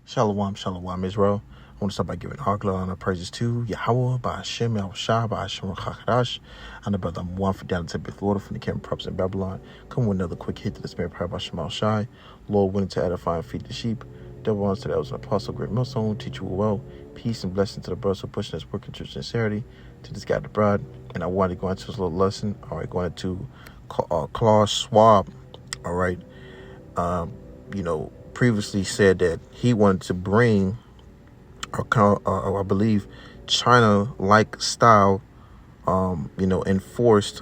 Shalom, shalom, Israel. I want to start by giving all glory and praises to YAHAWAH, BAHASHAM, BAHASHAM, QADASH, and the brother one for down to Florida from the camp props in Babylon. Come with another quick hit to the spirit prayer by YAHAWASHI. Lord, willing to edify and feed the sheep. Devil wants to the elders and apostle, great millstone, teach you well. Peace and blessing to the brothers who pushing us working through sincerity. To this guy, the bride. And I wanted to go into this little lesson. All right, going to Klaus Schwab. All right. Previously said that he wanted to bring, I believe, China-like style, enforced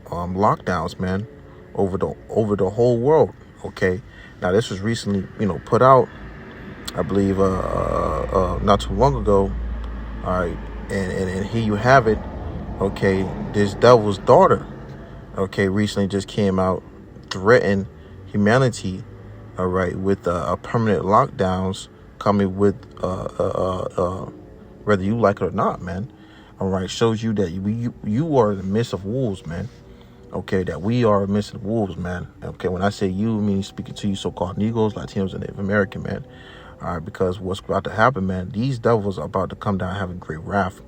lockdowns, man, over the whole world. Okay, now this was recently, put out, I believe, not too long ago. All right, and here you have it. Okay, this devil's daughter, okay, recently just came out, threatened humanity. All right, with permanent lockdowns coming with whether you like it or not, man. All right, shows you that you are in the midst of wolves, man. Okay, that we are in the midst of wolves, man. Okay, when I say you, I mean speaking to you so-called Negroes, Latinos, and Native American, man. All right, because what's about to happen, man, these devils are about to come down having great wrath.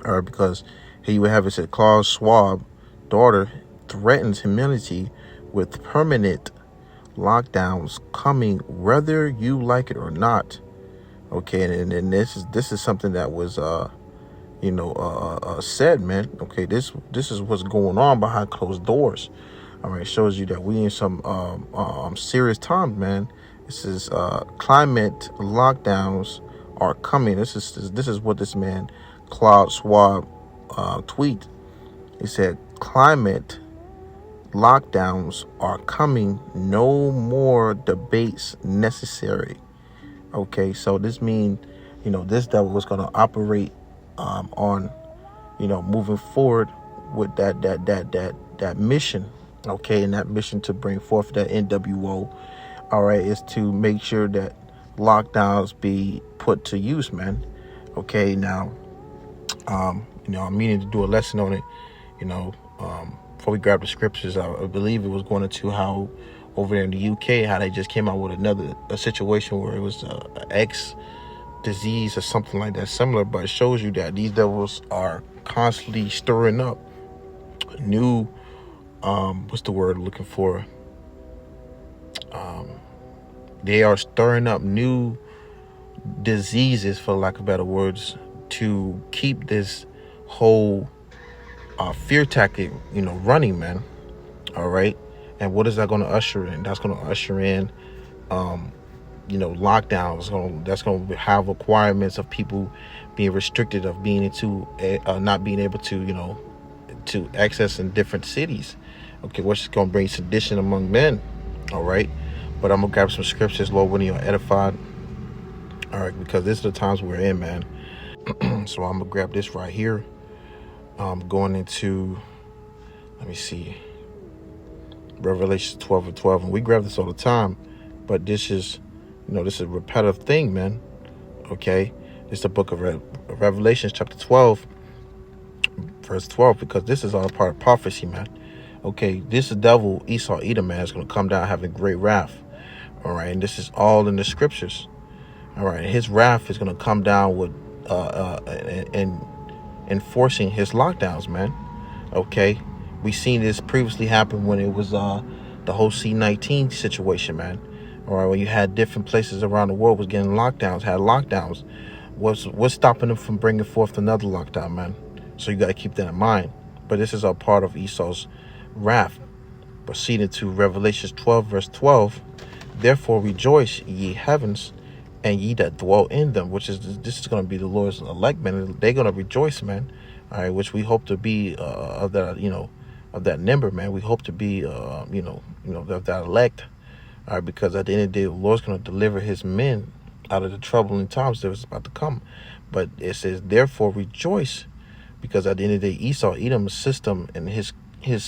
All right, because here you have it said, Klaus Schwab, daughter, threatens humanity with permanent lockdowns coming whether you like it or not. Okay, and this is something that was said, man. Okay, this is what's going on behind closed doors. All right, it shows you that we in some serious times, man. This is climate lockdowns are coming. This is what this man Klaus Schwab tweet. He said climate lockdowns are coming, no more debates necessary. Okay, so this means, this devil was going to operate on, moving forward with that mission. Okay, and that mission to bring forth that NWO, all right, is to make sure that lockdowns be put to use, man. Okay, now, I'm meaning to do a lesson on it, before we grab the scriptures. I believe it was going into how over there in the UK, how they just came out with a situation where it was an X disease or something like that similar, but it shows you that these devils are constantly stirring up new, what's the word I'm looking for? They are stirring up new diseases, for lack of better words, to keep this whole fear tactic, running, man. All right. And what is that going to usher in? That's going to usher in, lockdowns. That's going to have requirements of people being restricted, of being not being able to, to access in different cities. Okay. Which is going to bring sedition among men. All right. But I'm going to grab some scriptures, Lord, when you're edified. All right. Because this is the times we're in, man. So I'm going to grab this right here. Going into, let me see, Revelation 12:12, and we grab this all the time, but this is a repetitive thing, man. Okay, it's the book of Revelation, chapter 12, verse 12, because this is all part of prophecy, man. Okay, this devil Esau Edom, man, is going to come down having great wrath. All right, and this is all in the scriptures. All right, his wrath is going to come down with and enforcing his lockdowns, man. Okay, we seen this previously happen when it was the whole C-19 situation, man. All right, when you had different places around the world was getting lockdowns, had lockdowns. What's stopping them from bringing forth another lockdown, man? So you got to keep that in mind. But this is a part of Esau's wrath. Proceeding to Revelation 12, verse 12. Therefore rejoice, ye heavens, and ye that dwell in them, which is, this is going to be the Lord's elect, man. They're going to rejoice, man. All right, which we hope to be of that, of that number, man. We hope to be, of that elect. All right, because at the end of the day, the Lord's going to deliver his men out of the troubling times that was about to come. But it says, therefore rejoice, because at the end of the day, Esau, Edom's system and his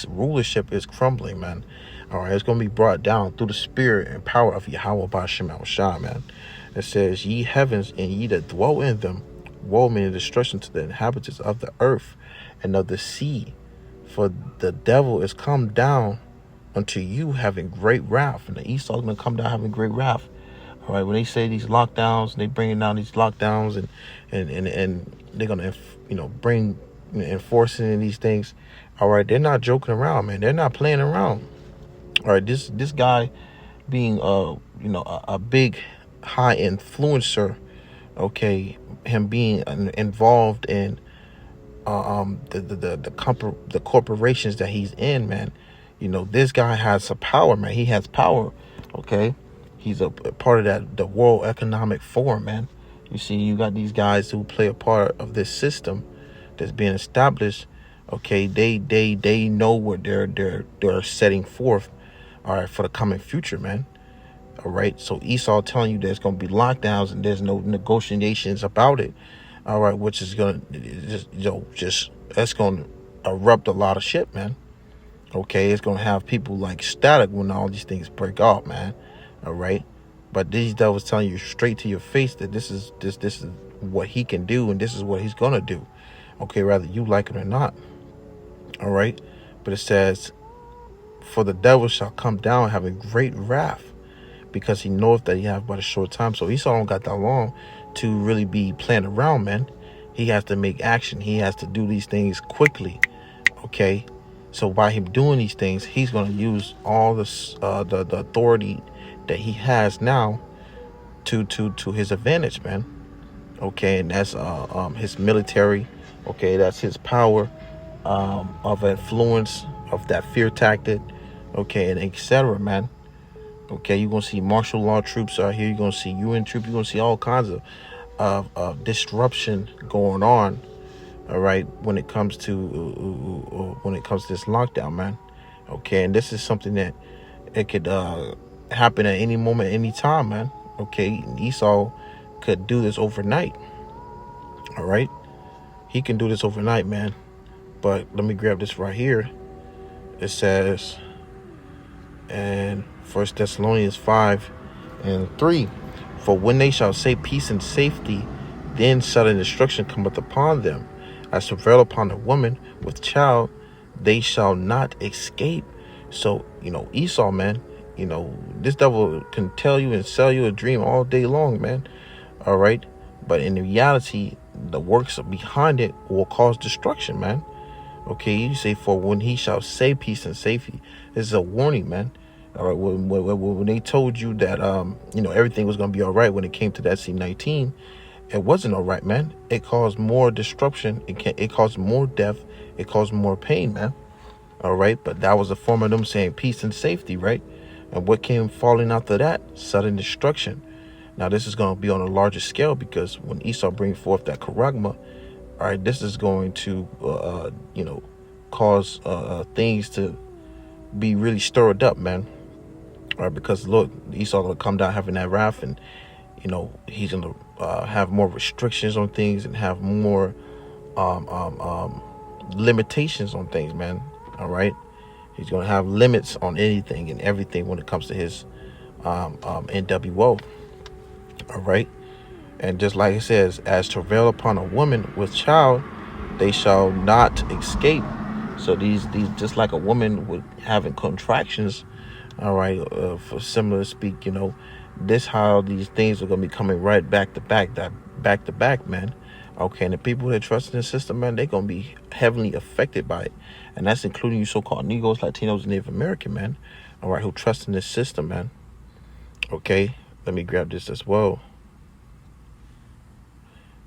rulership is crumbling, man. All right, it's going to be brought down through the spirit and power of Yahawah BAHASHAM, man. It says, ye heavens and ye that dwell in them, woe, meaning destruction to the inhabitants of the earth and of the sea. For the devil is come down unto you having great wrath. And the Esau is going to come down having great wrath. All right, when they say these lockdowns, they bringing down these lockdowns, and they're gonna, bring enforcing in these things. All right, they're not joking around, man. They're not playing around. All right, this guy being a big high influencer, okay, him being involved in the corporations that he's in, man. This guy has some power, man. He has power, okay. He's a part of the World Economic Forum, man. You see, you got these guys who play a part of this system that's being established. Okay, they know what they're setting forth, all right, for the coming future, man. All right, so Esau telling you there's going to be lockdowns and there's no negotiations about it. All right, which is going to just that's going to erupt a lot of shit, man. Okay, it's going to have people like static when all these things break off, man. All right, but these devils telling you straight to your face that this is what he can do and this is what he's going to do. Okay, whether you like it or not. All right, but it says, for the devil shall come down having great wrath, because he knoweth that he have but a short time. So Esau don't got that long to really be playing around, man. He has to make action. He has to do these things quickly. Okay, so by him doing these things, he's going to use all this the authority that he has now to his advantage, man. Okay, and that's his military. Okay, that's his power of influence, of that fear tactic. Okay, and etc., man. Okay, you're gonna see martial law troops out here. You're gonna see UN troops. You're gonna see all kinds of disruption going on. All right, when it comes to this lockdown, man. Okay, and this is something that it could happen at any moment, any time, man. Okay, Esau could do this overnight. All right, he can do this overnight, man. But let me grab this right here. It says, and 1 Thessalonians 5:3, for when they shall say peace and safety, then sudden destruction cometh upon them, as travail upon a woman with child, they shall not escape. So, Esau, man, this devil can tell you and sell you a dream all day long, man. All right, but in reality, the works behind it will cause destruction, man. Okay, you say, for when he shall say peace and safety, this is a warning, man. All right, when they told you that everything was going to be all right when it came to that C-19, it wasn't all right, man. It caused more disruption. It caused more death. It caused more pain, man. All right, but that was a form of them saying peace and safety, right? And what came falling after that? Sudden destruction. Now, this is going to be on a larger scale, because when Esau brings forth that charagma, all right, this is going to cause things to be really stirred up, man. All right, because look, Esau gonna come down having that wrath, and he's gonna have more restrictions on things and have more limitations on things, man. All right, he's gonna have limits on anything and everything when it comes to his NWO. All right, and just like it says, as travail upon a woman with child, they shall not escape. So these just like a woman with having contractions. All right, for similar to speak, this how these things are gonna be coming right back to back, man. Okay, and the people that trust in the system, man, they're gonna be heavily affected by it, and that's including you so-called Negroes, Latinos, and Native American, man. All right, who trust in this system, man. Okay, let me grab this as well.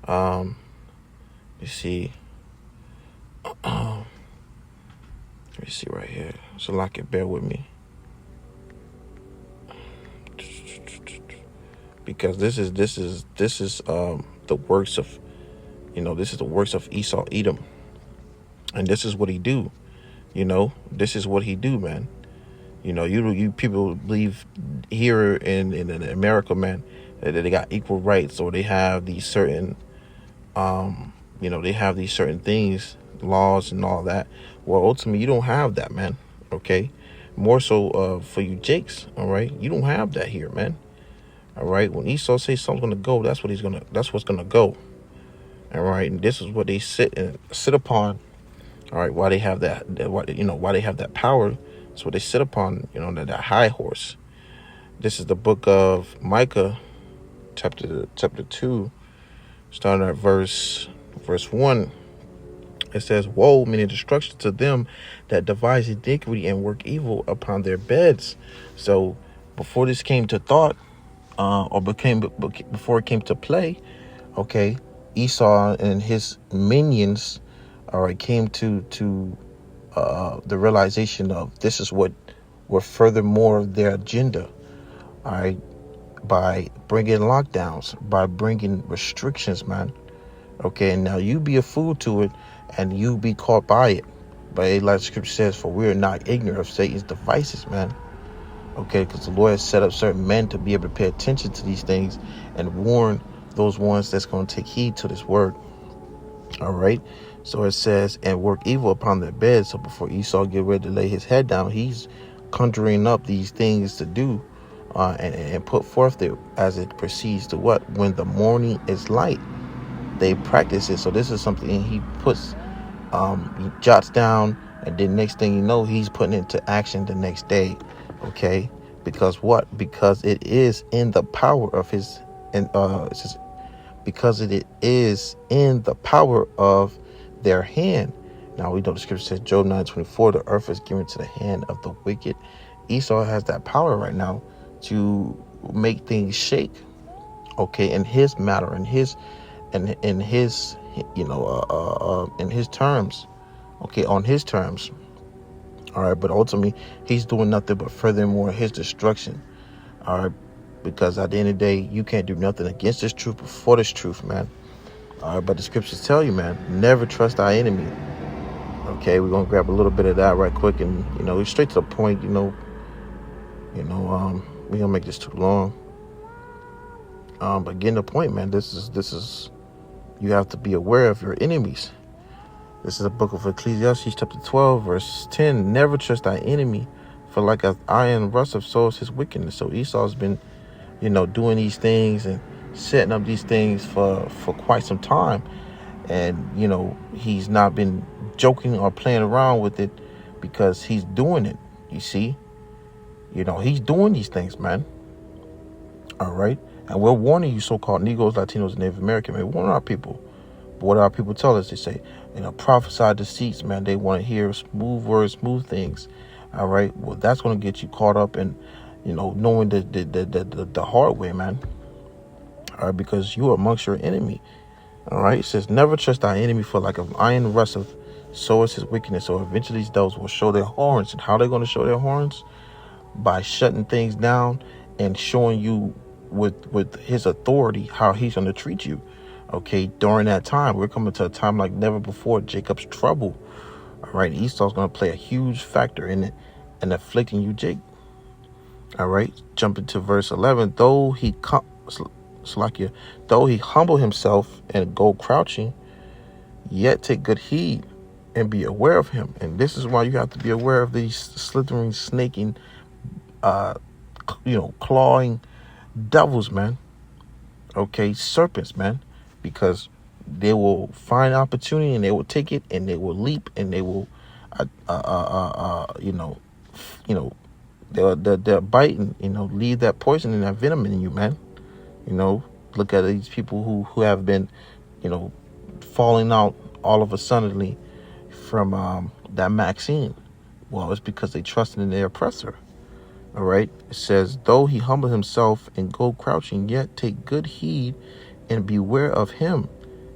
You see, let me see right here. So like it, bear with me. Because this is the works of this is the works of Esau Edom, and this is what he do. This is what he do, man. You people believe here in America, man, that they got equal rights, or they have these certain they have these certain things, laws and all that. Well, ultimately, you don't have that, man. Okay, more so for you Jakes. All right, you don't have that here, man. All right, when Esau says something's gonna go, that's what's gonna go. All right, and this is what they sit upon. All right, why they have why they have that power. That's what they sit upon, that high horse. This is the book of Micah, chapter 2, starting at verse 1. It says, "Woe, meaning destruction to them that devise iniquity and work evil upon their beds." So before this came to thought, before it came to play, okay, Esau and his minions, all right, came to the realization of this is what were furthermore of their agenda, all right, by bringing lockdowns, by bringing restrictions, man. Okay, and now you be a fool to it, and you be caught by it. But like the scripture says, for we are not ignorant of Satan's devices, man. Okay, because the Lord has set up certain men to be able to pay attention to these things and warn those ones that's going to take heed to this word. All right, so it says, and work evil upon their beds. So before Esau get ready to lay his head down, he's conjuring up these things to do, and put forth there as it proceeds to what? When the morning is light, they practice it. So this is something he puts, he jots down, and then next thing you know, he's putting it into action the next day. Okay, because what? Because it is in the power of his, and it says, because it is in the power of their hand. Now we know the scripture says, Job 9:24, the earth is given to the hand of the wicked. Esau has that power right now to make things shake, okay, in his matter, in his in his in his terms, okay, on his terms. All right, but ultimately he's doing nothing but furthermore his destruction. All right, because at the end of the day, you can't do nothing against this truth but for this truth, man. All right, but the scriptures tell you, man, never trust thy enemy. Okay, we're gonna grab a little bit of that right quick, and straight to the point. We don't make this too long. But getting the point, man. This is you have to be aware of your enemies. This is the book of Ecclesiastes, chapter 12, verse 10. Never trust thy enemy, for like an iron rusteth, so is his wickedness. So Esau's been, doing these things and setting up these things for quite some time, and he's not been joking or playing around with it, because he's doing it. You see, he's doing these things, man. All right, and we're warning you, so-called Negroes, Latinos, and Native American, man. We warn our people. But what our people tell us, they say, prophesy deceits, man. They want to hear smooth words, smooth things. All right, well, that's going to get you caught up in, knowing the hard way, man. All right, because you are amongst your enemy. All right, it says, never trust thy enemy, for like an iron rusteth, so is his wickedness. So eventually those will show their horns. And how they're going to show their horns? By shutting things down and showing you with his authority how he's going to treat you. Okay, during that time, we're coming to a time like never before. Jacob's trouble. All right, Esau's going to play a huge factor in it and afflicting you, Jake. All right, jumping to verse 11. Though he humble himself and go crouching, yet take good heed and be aware of him. And this is why you have to be aware of these slithering, snaking, clawing devils, man. Okay, serpents, man. Because they will find opportunity and they will take it and they will leap and they will, they'll bite and leave that poison and that venom in you, man. Look at these people who have been, falling out all of a suddenly from that vaccine. Well, it's because they trusted in their oppressor. All right. It says, though he humble himself and go crouching, yet take good heed and beware of him,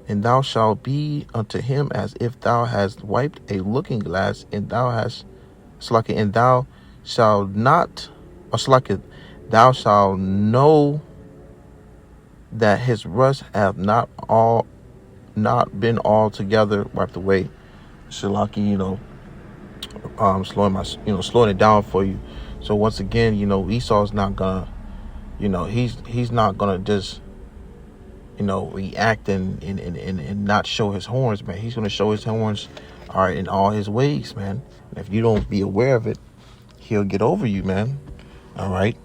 and thou shalt be unto him as if thou hast wiped a looking glass, and thou shalt know that his rust hath not been altogether wiped away. Shalaki, slowing it down for you. So once again, Esau's not gonna, he's not gonna just react and not show his horns, man. He's going to show his horns, all right, in all his ways, man. And if you don't be aware of it, he'll get over you, man. All right.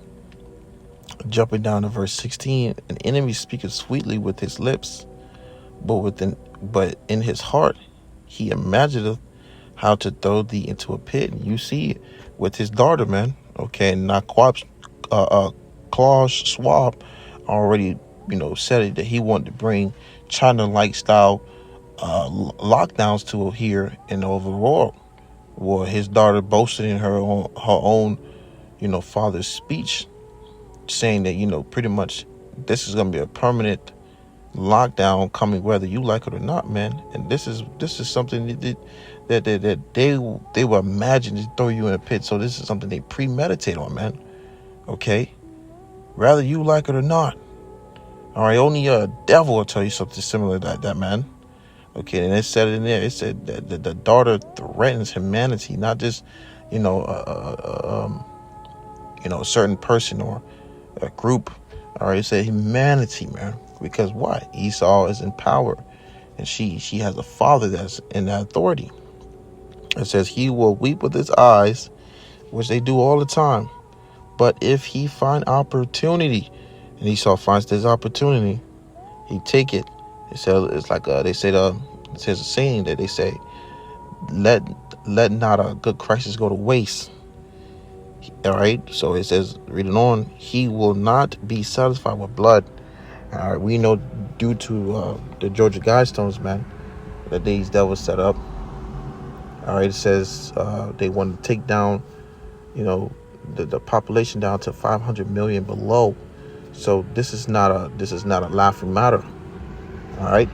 Jumping down to verse 16, an enemy speaketh sweetly with his lips, but in his heart he imagineth how to throw thee into a pit. And you see it with his daughter, man. Okay, and now Klaus Schwab already said that he wanted to bring China-like style lockdowns to here and over the world. Well, his daughter boasted in her own father's speech, saying that pretty much this is going to be a permanent lockdown coming whether you like it or not, man. And this is something that they will imagine to throw you in a pit. So this is something they premeditate on, man. Okay, whether you like it or not. All right, only a devil will tell you something similar to that, man. Okay, and it said in there, it said that the daughter threatens humanity, not just a certain person or a group. All right, it said humanity, man. Because what? Esau is in power, and she has a father that's in that authority. It says he will weep with his eyes, which they do all the time. But if he find opportunity, and Esau finds this opportunity, he take it. It says it's like it says a saying that they say, let not a good crisis go to waste. All right, so it says, reading on, he will not be satisfied with blood. All right, we know due to the Georgia Guidestones, man, that these devils set up. All right, it says they want to take down, the population down to 500 million below. So this is not a laughing matter. All right,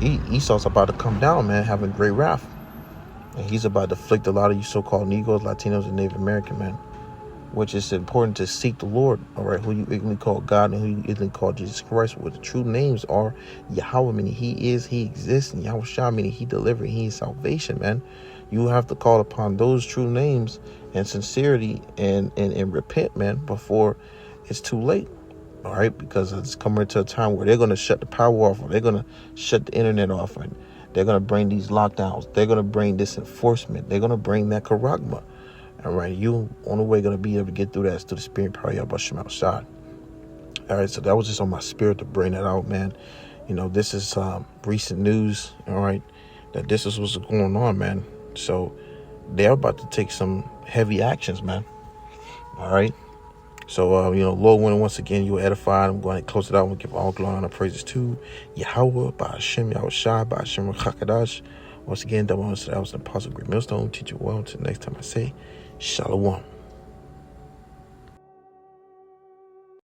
Esau's about to come down, man, having great wrath, and he's about to afflict a lot of you so-called Negroes, Latinos, and Native American men. Which is important to seek the Lord, all right, who you ignorantly call God and who you ignorantly call Jesus Christ, what the true names are. Yahawah, meaning he is, he exists, and YAHAWASHI, meaning he delivered, he is salvation, man. You have to call upon those true names and sincerity and repent, man, before it's too late, all right, because it's coming to a time where they're going to shut the power off, or they're going to shut the internet off, and they're going to bring these lockdowns, they're going to bring this enforcement, they're going to bring that karagma. All right, you only way going to be able to get through that is through the spirit power of BAHASHAM outside. All right, so that was just on my spirit to bring that out, man. This is recent news, all right, that this is what's going on, man. So they're about to take some heavy actions, man. All right. So, Lord willing, once again, you are edified. I'm going to close it out and give all glory and praises to Yahawah, BAHASHAM, YAHAWASHI, BAHASHAM, QADASH. Once again, double honor to the Apostle Great Millstone. Teach you well. Until next time I say, Shalom.